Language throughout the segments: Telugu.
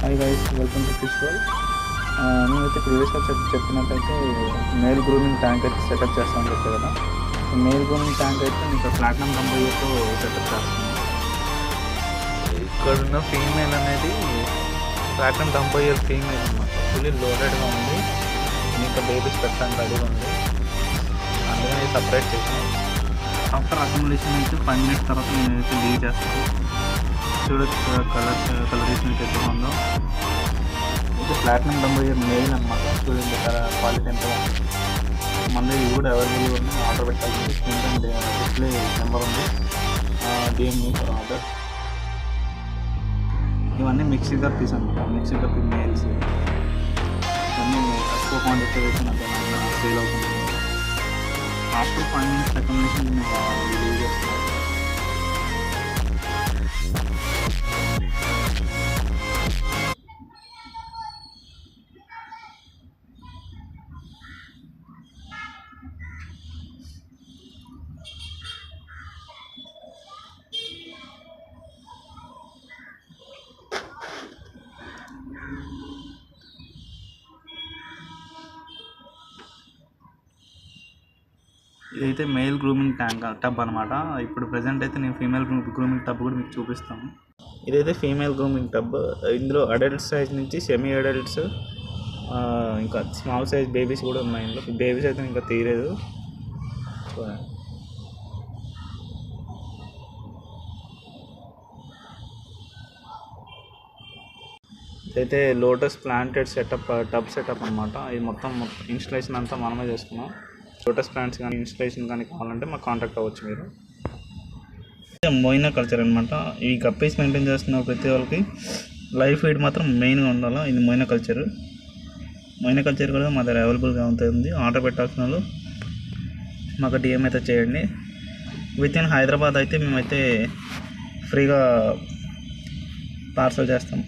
Hi guys, welcome to fish world. నేనైతే ప్రీవియస్గా చెప్పినట్టయితే మేల్ గ్రూమింగ్ ట్యాంక్ అయితే సెటప్ చేస్తామని చెప్పాను కదా. మేల్ గ్రూమింగ్ ట్యాంక్ అయితే ఇంకా ప్లాటినం డంబోయర్తో సెటప్ చేస్తాను. ఇక్కడున్న ఫీమేల్ అనేది ప్లాటినం డంబోయర్ ఫీమేల్ అన్నమాట. ఫుల్లీ లోడెడ్గా ఉంది. ఇంకా బేబీస్ పెట్టడానికి రెడీగా ఉంది. అందుకని సపరేట్ చేసాను. ఆఫ్టర్ అకామిడేషన్ అయితే 5 minutes తర్వాత నేనైతే లీవ్ చేస్తాను. చూడొచ్చు కలరేషన్ అయితే ఉందో. అయితే ప్లాటినం డంబోయర్ మెయిల్ అనమాట. చూడండి క్వాలిటీ ఎంత ఉంది. మన ఇవి కూడా అవైలబుల్గా ఉన్నాయి. ఆర్డర్ పెట్టాలి. స్క్రీన్ డిస్ప్లే నెంబర్ ఉంది. DME order. ఇవన్నీ మిక్సీ కప్పీస్ అనమాట. మిక్సీ కప్పీ మెయిల్స్ ఇవన్నీ తక్కువ క్వాంటిటీ వేసి నాకు సేల్ అవుతుంది. ఆఫ్టర్ 5 minutes అకామిడేషన్ లీవ్ చేస్తున్నాను. ఇదైతే మేల్ గ్రూమింగ్ టబ్ అనమాట. ఇప్పుడు ప్రజెంట్ అయితే నేను ఫీమేల్ గ్రూమింగ్ టబ్ కూడా మీకు చూపిస్తాను. ఇదైతే ఫీమేల్ గ్రూమింగ్ టబ్. ఇందులో అడల్ట్ సైజ్ నుంచి సెమీ అడల్ట్స్ ఇంకా స్మాల్ సైజ్ బేబీస్ కూడా ఉన్నాయి. ఇందులో బేబీస్ అయితే ఇంకా తీయలేదు. ఇదైతే లోటస్ ప్లాంటెడ్ టబ్ సెటప్ అనమాట. ఇది మొత్తం ఇన్స్టలేషన్ అంతా మనమే చేసుకున్నాం. లోటస్ ప్లాంట్స్ కానీ ఇన్స్టలేషన్ కానీ కావాలంటే మాకు కాంటాక్ట్ అవ్వచ్చు మీరు. మోయినా కల్చర్ అనమాట. ఈ కప్పీస్ మెయింటైన్ చేస్తున్న ప్రతి వాళ్ళకి లైఫ్ ఫీడ్ మాత్రం మెయిన్గా ఉండాలి. ఇది మోయినా కల్చర్. మోయినా కల్చర్ కూడా మా దగ్గర అవైలబుల్గా ఉంటుంది. ఆర్డర్ పెట్టాల్సిన వాళ్ళు మాకు డిఎం అయితే చేయండి. విత్ ఇన్ హైదరాబాద్ అయితే మేమైతే ఫ్రీగా పార్సల్ చేస్తాం.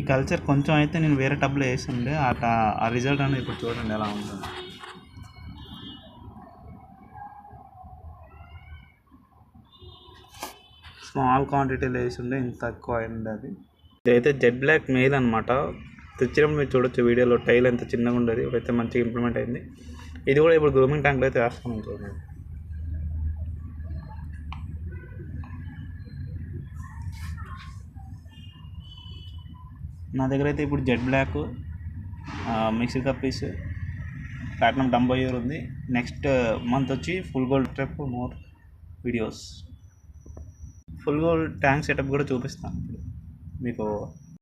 ఈ కల్చర్ కొంచెం అయితే నేను వేరే టబ్లో వేస్తుండే ఆ రిజల్ట్ అనేది ఇప్పుడు చూడండి ఎలా ఉంటుంది. స్మాల్ క్వాంటిటీలో వేసిండే ఇంత తక్కువ అయింది. అది ఇదైతే జెడ్ బ్లాక్ మెయిల్ అనమాట. తెచ్చినప్పుడు మీరు చూడొచ్చు వీడియోలో. టైల్ ఎంత చిన్నగా ఉండదు. ఇప్పుడైతే మంచిగా ఇంప్లిమెంట్ అయింది. ఇది కూడా ఇప్పుడు గ్రూమింగ్ ట్యాంక్లో అయితే వేస్తాను చూడండి. నా దగ్గర అయితే ఇప్పుడు జెడ్ బ్లాక్, మిక్సీ కప్పీస్, ప్లాటినం డంబోయర్ ఉంది. నెక్స్ట్ మంత్ వచ్చి full gold trip more videos. Full gold tank setup కూడా చూపిస్తాను మీకు.